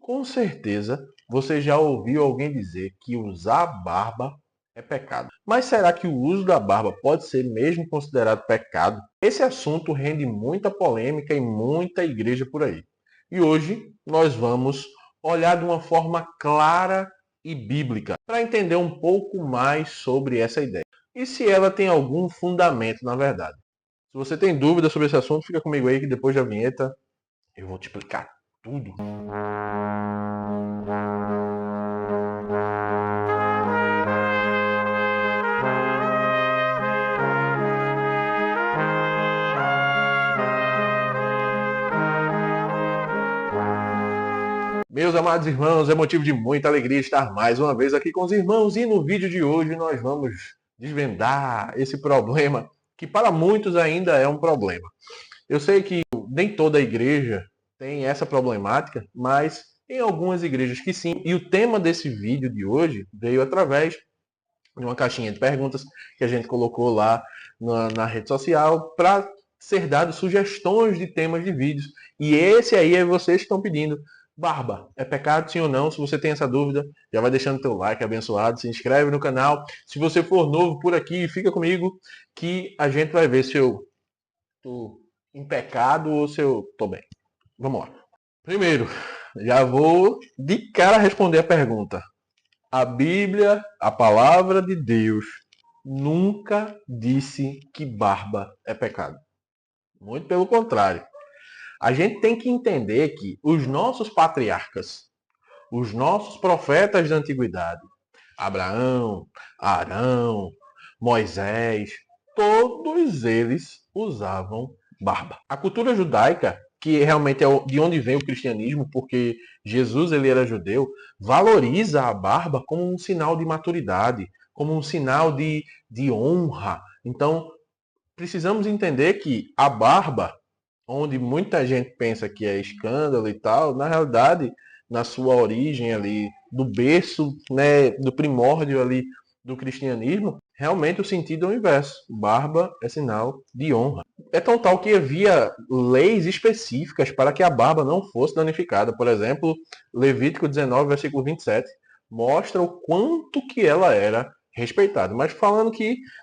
Com certeza, você já ouviu alguém dizer que usar barba é pecado. Mas será que o uso da barba pode ser mesmo considerado pecado? Esse assunto rende muita polêmica em muita igreja por aí. E hoje nós vamos olhar de uma forma clara e bíblica para entender um pouco mais sobre essa ideia. E se ela tem algum fundamento na verdade. Se você tem dúvida sobre esse assunto, fica comigo aí que depois da vinheta eu vou te explicar tudo. Meus amados irmãos, é motivo de muita alegria estar mais uma vez aqui com os irmãos e no vídeo de hoje nós vamos desvendar esse problema que para muitos ainda é um problema. Eu sei que nem toda igreja tem essa problemática, mas tem algumas igrejas que sim. E o tema desse vídeo de hoje veio através de uma caixinha de perguntas que a gente colocou lá na rede social para ser dado sugestões de temas de vídeos. E esse aí é vocês que estão pedindo. Barba, é pecado sim ou não? Se você tem essa dúvida, já vai deixando teu like abençoado, se inscreve no canal. Se você for novo por aqui, fica comigo que a gente vai ver se eu tô em pecado ou se eu tô bem. Vamos lá. Primeiro, já vou de cara responder a pergunta. A Bíblia, a palavra de Deus, nunca disse que barba é pecado. Muito pelo contrário. A gente tem que entender que os nossos patriarcas, os nossos profetas da antiguidade, Abraão, Arão, Moisés, todos eles usavam barba. A cultura judaica, que realmente é de onde vem o cristianismo, porque Jesus ele era judeu, valoriza a barba como um sinal de maturidade, como um sinal de honra. Então, precisamos entender que a barba, onde muita gente pensa que é escândalo e tal, na realidade, na sua origem ali, do berço, né, do primórdio ali do cristianismo, realmente o sentido é o inverso. Barba é sinal de honra. É tão tal que havia leis específicas para que a barba não fosse danificada. Por exemplo, Levítico 19, versículo 27, mostra o quanto que ela era respeitada. Mas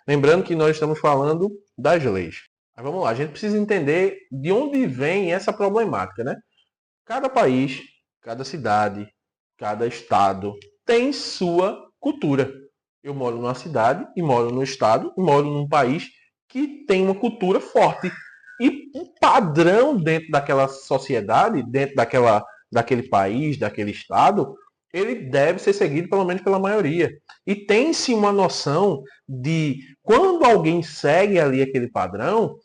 lembrando que nós estamos falando das leis. Mas vamos lá, a gente precisa entender de onde vem essa problemática, né? Cada país, cada cidade, cada estado tem sua cultura. Eu moro numa cidade, e moro no estado, e moro num país que tem uma cultura forte. E o padrão dentro daquela sociedade, dentro daquele país, daquele estado, ele deve ser seguido pelo menos pela maioria. E tem-se uma noção de quando alguém segue ali aquele padrão,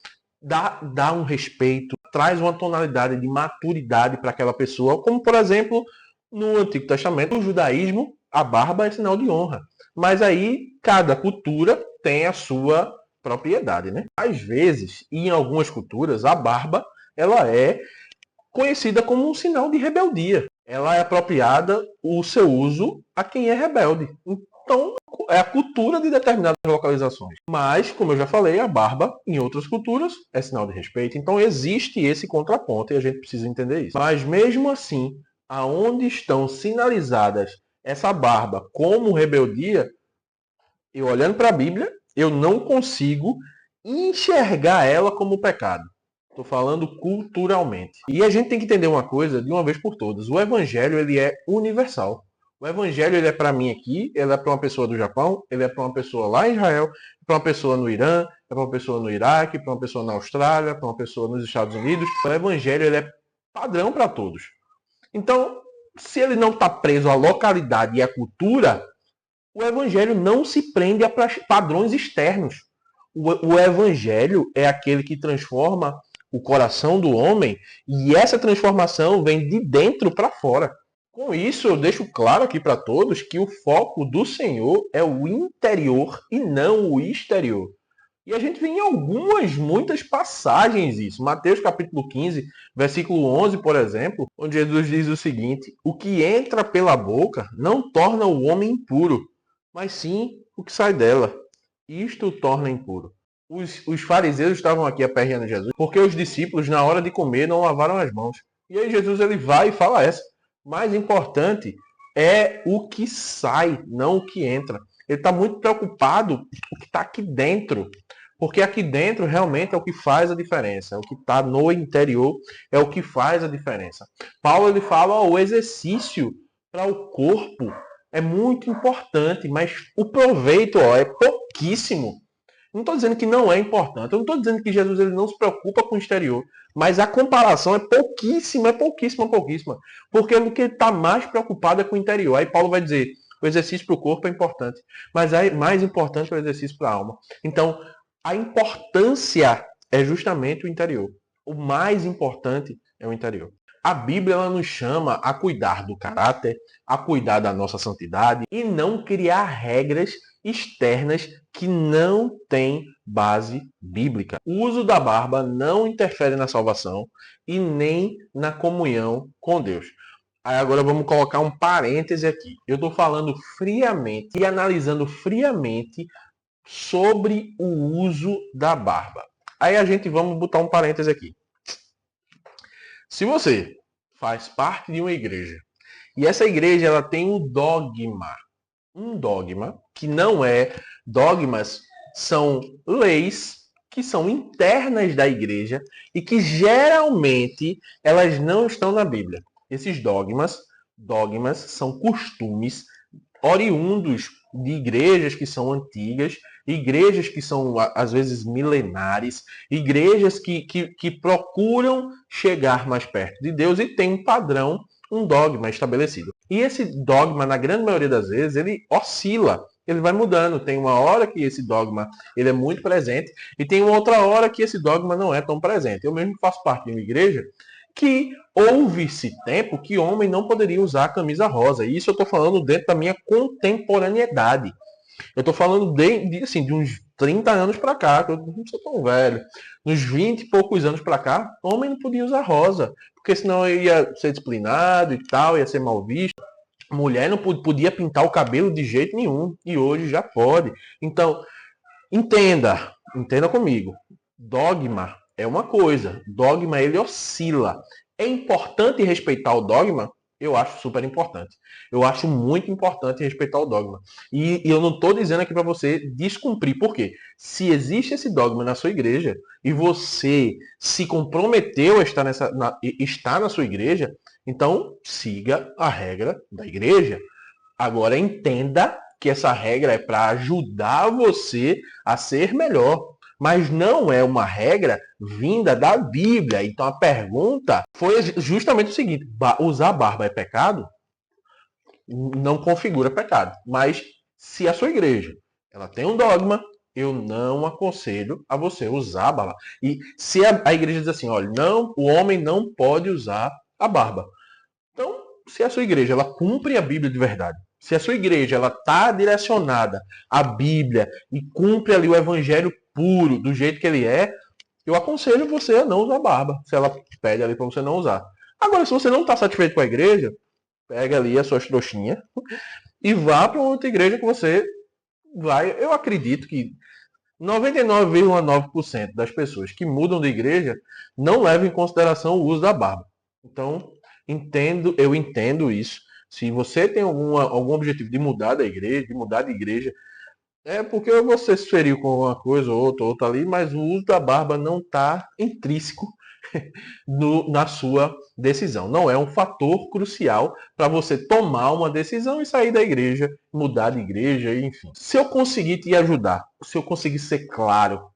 dá um respeito, traz uma tonalidade de maturidade para aquela pessoa, como por exemplo, no Antigo Testamento, no judaísmo, a barba é sinal de honra. Mas aí cada cultura tem a sua propriedade, né? Às vezes, e em algumas culturas, a barba ela é conhecida como um sinal de rebeldia. Ela é apropriada o seu uso a quem é rebelde. Então, é a cultura de determinadas localizações. Mas, como eu já falei, a barba, em outras culturas, é sinal de respeito. Então, existe esse contraponto e a gente precisa entender isso. Mas, mesmo assim, aonde estão sinalizadas essa barba como rebeldia, eu olhando para a Bíblia, eu não consigo enxergar ela como pecado. Estou falando culturalmente. E a gente tem que entender uma coisa de uma vez por todas. O evangelho ele é universal. O evangelho ele é para mim aqui, ele é para uma pessoa do Japão, ele é para uma pessoa lá em Israel, para uma pessoa no Irã, é para uma pessoa no Iraque, para uma pessoa na Austrália, para uma pessoa nos Estados Unidos. O evangelho ele é padrão para todos. Então, se ele não está preso à localidade e à cultura, o evangelho não se prende a padrões externos. O evangelho é aquele que transforma o coração do homem e essa transformação vem de dentro para fora. Com isso, eu deixo claro aqui para todos que o foco do Senhor é o interior e não o exterior. E a gente vê em muitas passagens isso. Mateus capítulo 15, versículo 11, por exemplo, onde Jesus diz o seguinte: o que entra pela boca não torna o homem impuro, mas sim o que sai dela. Isto o torna impuro. Os fariseus estavam aqui aperreando Jesus porque os discípulos, na hora de comer, não lavaram as mãos. E aí Jesus ele vai e fala essa. Mais importante é o que sai, não o que entra. Ele está muito preocupado com o que está aqui dentro. Porque aqui dentro realmente é o que faz a diferença. É o que está no interior é o que faz a diferença. Paulo ele fala, ó, o exercício para o corpo é muito importante, mas o proveito ó, é pouquíssimo. Não estou dizendo que não é importante. Eu não estou dizendo que Jesus ele não se preocupa com o exterior. Mas a comparação é pouquíssima, é pouquíssima, pouquíssima. Porque o que ele está mais preocupado é com o interior. Aí Paulo vai dizer, o exercício para o corpo é importante, mas é mais importante é o exercício para a alma. Então, a importância é justamente o interior. O mais importante é o interior. A Bíblia ela nos chama a cuidar do caráter, a cuidar da nossa santidade e não criar regras externas que não têm base bíblica. O uso da barba não interfere na salvação e nem na comunhão com Deus. Aí agora vamos colocar um parêntese aqui. Eu estou falando friamente e analisando friamente sobre o uso da barba. Aí a gente vamos botar um parêntese aqui. Se você faz parte de uma igreja e essa igreja ela tem um dogma que não é dogmas, são leis que são internas da igreja e que geralmente elas não estão na Bíblia. Esses dogmas são costumes oriundos de igrejas que são antigas, igrejas que são, às vezes, milenares, igrejas que procuram chegar mais perto de Deus e tem um padrão, um dogma estabelecido. E esse dogma, na grande maioria das vezes, ele oscila, ele vai mudando. Tem uma hora que esse dogma ele é muito presente e tem uma outra hora que esse dogma não é tão presente. Eu mesmo faço parte de uma igreja que houve-se tempo que homem não poderia usar a camisa rosa. E isso eu estou falando dentro da minha contemporaneidade. Eu estou falando assim, de uns 30 anos para cá, que eu não sou tão velho. Nos 20 e poucos anos para cá, homem não podia usar rosa, porque senão ia ser disciplinado e tal, ia ser mal visto. Mulher não podia pintar o cabelo de jeito nenhum, e hoje já pode. Então, entenda comigo. Dogma é uma coisa, dogma ele oscila. É importante respeitar o dogma? Eu acho super importante. Eu acho muito importante respeitar o dogma. E eu não estou dizendo aqui para você descumprir. Por quê? Se existe esse dogma na sua igreja e você se comprometeu a estar na sua igreja, então siga a regra da igreja. Agora entenda que essa regra é para ajudar você a ser melhor. Mas não é uma regra vinda da Bíblia. Então a pergunta foi justamente o seguinte: usar barba é pecado? Não configura pecado. Mas se a sua igreja ela tem um dogma, eu não aconselho a você usar a barba. E se a igreja diz assim, olha, não, o homem não pode usar a barba. Então, se a sua igreja ela cumpre a Bíblia de verdade, se a sua igreja ela está direcionada à Bíblia e cumpre ali o evangelho puro, do jeito que ele é, eu aconselho você a não usar barba, se ela pede ali para você não usar. Agora, se você não está satisfeito com a igreja, pega ali as suas trouxinhas e vá para outra igreja que você vai. Eu acredito que 99,9% das pessoas que mudam de igreja não levam em consideração o uso da barba. Então, eu entendo isso. Se você tem algum objetivo de mudar da igreja, de mudar de igreja, é porque você se feriu com uma coisa ou outra ali, mas o uso da barba não está intrínseco na sua decisão. Não é um fator crucial para você tomar uma decisão e sair da igreja, mudar de igreja, enfim. Se eu conseguir te ajudar, se eu conseguir ser claro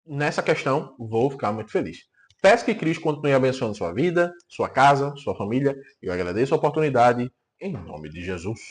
nessa questão, vou ficar muito feliz. Peço que Cristo continue abençoando sua vida, sua casa, sua família. Eu agradeço a oportunidade em nome de Jesus.